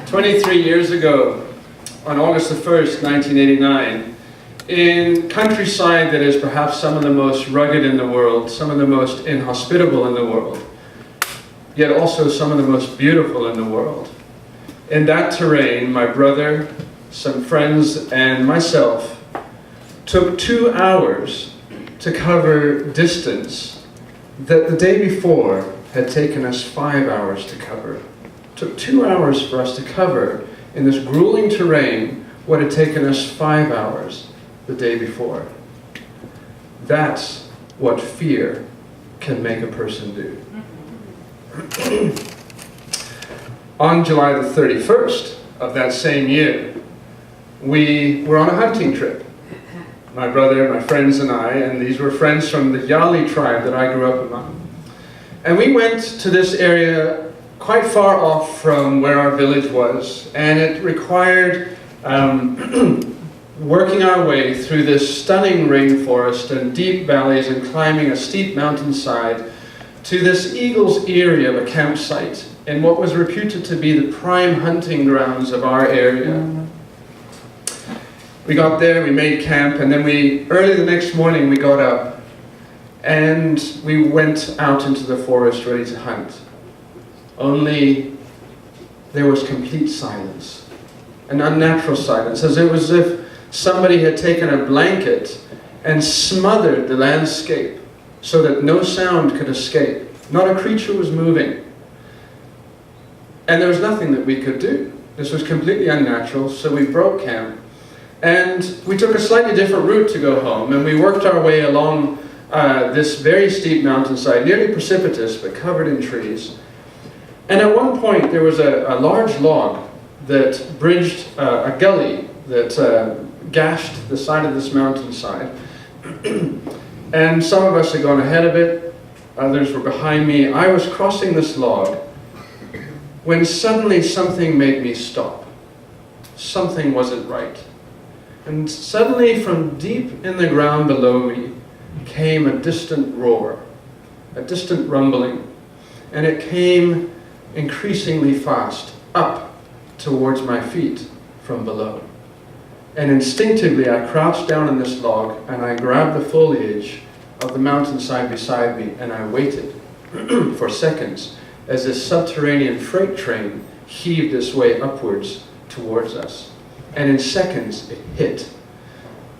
23 years ago, on August the 1st, 1989, in countryside that is perhaps some of the most rugged in the world, some of the most inhospitable in the world, yet also some of the most beautiful in the world. In that terrain, my brother, some friends, and myself took 2 hours to cover distance that the day before had taken us 5 hours to cover. It took 2 hours for us to cover in this grueling terrain what had taken us 5 hours the day before. That's what fear can make a person do. On July the 31st of that same year, we were on a hunting trip. My brother, my friends, and I, and these were friends from the Yali tribe that I grew up among. And we went to this area quite far off from where our village was, and it required working our way through this stunning rainforest and deep valleys and climbing a steep mountainside to this Eagle's Eyrie of a campsite in what was reputed to be the prime hunting grounds of our area. We got there, we made camp, and then early the next morning we got up and we went out into the forest ready to hunt. Only there was complete silence, an unnatural silence, as it was if somebody had taken a blanket and smothered the landscape so that no sound could escape. Not a creature was moving. And there was nothing that we could do. This was completely unnatural, so we broke camp. And we took a slightly different route to go home, and we worked our way along this very steep mountainside, nearly precipitous, but covered in trees. And at one point, there was a large log that bridged a gully that gashed the side of this mountainside. And some of us had gone ahead of it, others were behind me. I was crossing this log when suddenly something made me stop. Something wasn't right. And suddenly from deep in the ground below me came a distant roar, a distant rumbling, and it came increasingly fast, up towards my feet from below. And instinctively I crouched down in this log and I grabbed the foliage of the mountainside beside me and I waited for seconds as this subterranean freight train heaved its way upwards towards us. And in seconds it hit.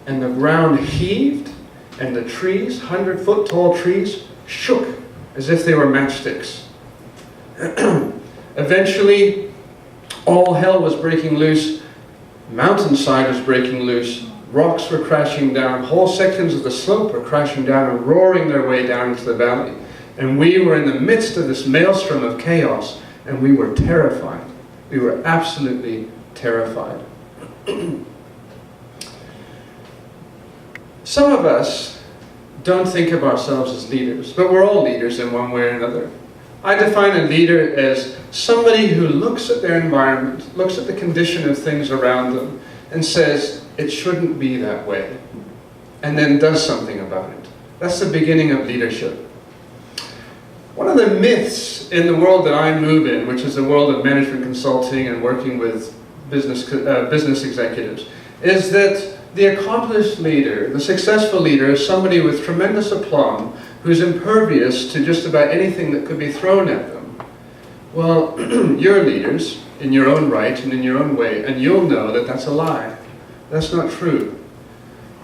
And the ground heaved and the trees, 100-foot tall trees, shook as if they were matchsticks. Eventually, all hell was breaking loose. Mountainside was breaking loose. Rocks were crashing down. Whole sections of the slope were crashing down and roaring their way down into the valley. And we were in the midst of this maelstrom of chaos, and we were terrified. We were absolutely terrified. Some of us don't think of ourselves as leaders, but we're all leaders in one way or another. I define a leader as somebody who looks at their environment, looks at the condition of things around them, and says, it shouldn't be that way, and then does something about it. That's the beginning of leadership. One of the myths in the world that I move in, which is the world of management consulting and working with business executives, is that the accomplished leader, the successful leader, is somebody with tremendous aplomb who's impervious to just about anything that could be thrown at them. Well, you're leaders in your own right and in your own way, and you'll know that that's a lie. That's not true.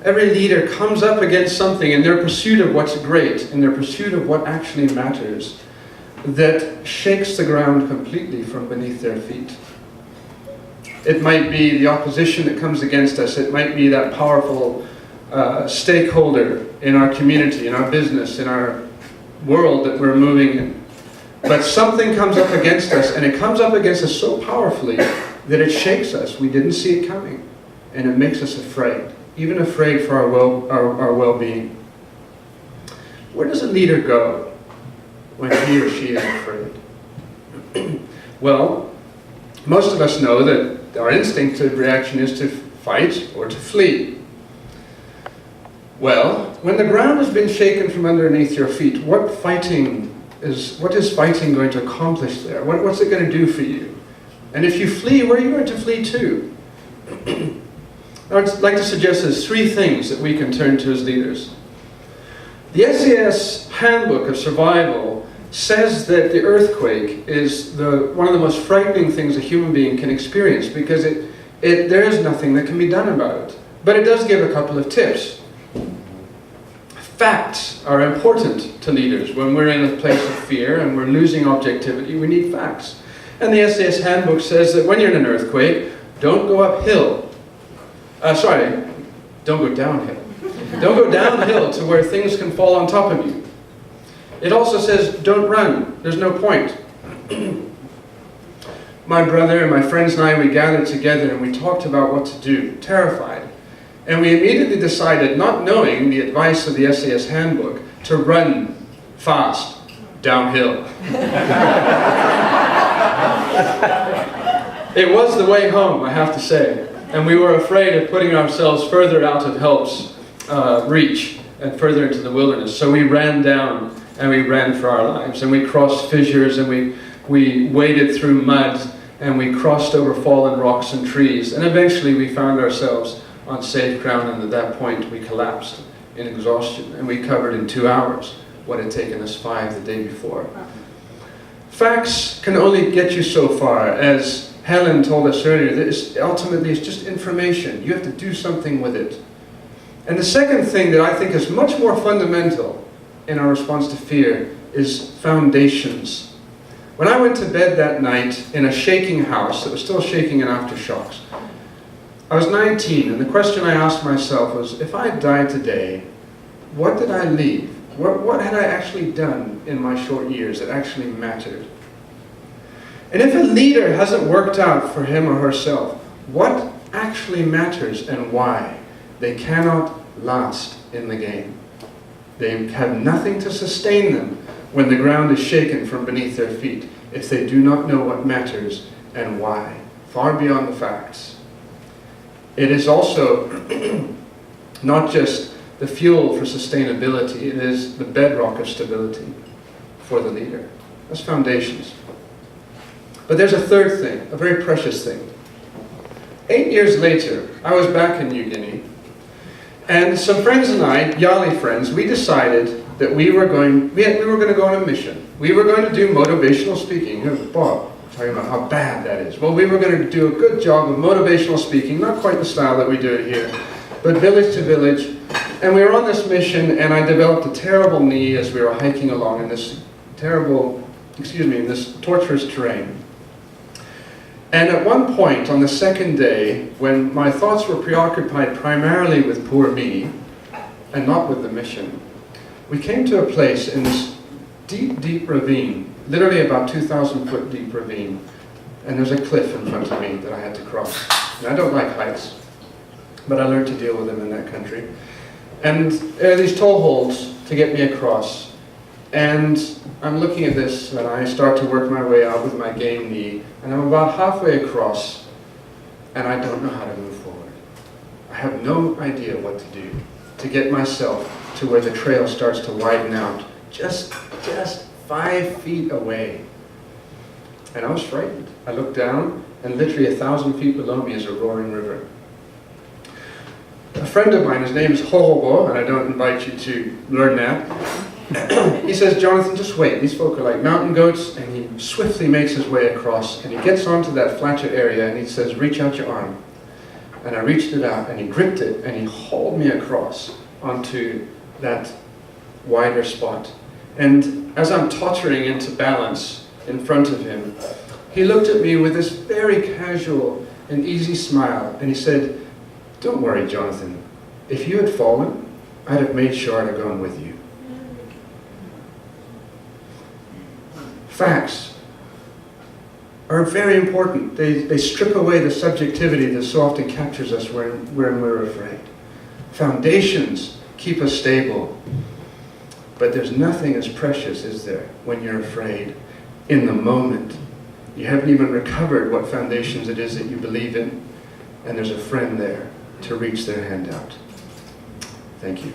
Every leader comes up against something in their pursuit of what's great, in their pursuit of what actually matters, that shakes the ground completely from beneath their feet. It might be the opposition that comes against us. It might be that powerful stakeholder in our community, in our business, in our world that we're moving in. But something comes up against us, and it comes up against us so powerfully that it shakes us. We didn't see it coming, and it makes us afraid, even afraid for our well-being. Where does a leader go when he or she is afraid? Well, most of us know that our instinctive reaction is to fight or to flee. Well, when the ground has been shaken from underneath your feet, what is fighting going to accomplish there? What's it going to do for you? And if you flee, where are you going to flee to? I'd like to suggest there's three things that we can turn to as leaders. The SAS Handbook of Survival says that the earthquake is one of the most frightening things a human being can experience, because there is nothing that can be done about it. But it does give a couple of tips. Facts are important to leaders. When we're in a place of fear and we're losing objectivity, we need facts. And the SAS Handbook says that when you're in an earthquake, don't go uphill. Don't go downhill. Don't go downhill to where things can fall on top of you. It also says, don't run. There's no point. My brother and my friends and I, we gathered together and we talked about what to do, terrified. And we immediately decided, not knowing the advice of the SAS Handbook, to run fast downhill. It was the way home, I have to say. And we were afraid of putting ourselves further out of help's reach and further into the wilderness. So we ran down and we ran for our lives. And we crossed fissures and we waded through mud and we crossed over fallen rocks and trees. And eventually we found ourselves on safe ground, and at that point we collapsed in exhaustion. And we covered in 2 hours what had taken us 5 the day before. Facts can only get you so far. As Helen told us earlier, ultimately it's just information. You have to do something with it. And the second thing that I think is much more fundamental in our response to fear is foundations. When I went to bed that night in a shaking house that was still shaking in aftershocks, I was 19, and the question I asked myself was, if I died today, what did I leave? What had I actually done in my short years that actually mattered? And if a leader hasn't worked out for him or herself what actually matters and why, they cannot last in the game. They have nothing to sustain them when the ground is shaken from beneath their feet if they do not know what matters and why, far beyond the facts. It is also not just the fuel for sustainability, it is the bedrock of stability for the leader. That's foundations. But there's a third thing, a very precious thing. 8 years later, I was back in New Guinea, and some friends and I, Yali friends, we decided that we were going to go on a mission. We were going to do motivational speaking. Bob, talking about how bad that is. Well, we were going to do a good job of motivational speaking, not quite the style that we do it here, but village to village. And we were on this mission, and I developed a terrible knee as we were hiking along in this in this torturous terrain. And at one point, on the second day, when my thoughts were preoccupied primarily with poor me, and not with the mission, we came to a place in this deep, deep ravine, literally about 2,000 foot deep ravine, and there's a cliff in front of me that I had to cross. And I don't like heights, but I learned to deal with them in that country. And there are these toe holds to get me across. And I'm looking at this, and I start to work my way out with my game knee, and I'm about halfway across, and I don't know how to move forward. I have no idea what to do to get myself to where the trail starts to widen out, just 5 feet away. And I was frightened. I looked down, and literally 1,000 feet below me is a roaring river. A friend of mine, his name is Hohobo, and I don't invite you to learn that. He says, Jonathan, just wait. These folk are like mountain goats, and he swiftly makes his way across, and he gets onto that flatter area, and he says, reach out your arm. And I reached it out, and he gripped it, and he hauled me across onto that wider spot. And as I'm tottering into balance in front of him, he looked at me with this very casual and easy smile, and he said, don't worry, Jonathan. If you had fallen, I'd have made sure I'd have gone with you. Facts are very important. They strip away the subjectivity that so often captures us when we're afraid. Foundations keep us stable. But there's nothing as precious, is there, when you're afraid in the moment. You haven't even recovered what foundations it is that you believe in, and there's a friend there to reach their hand out. Thank you.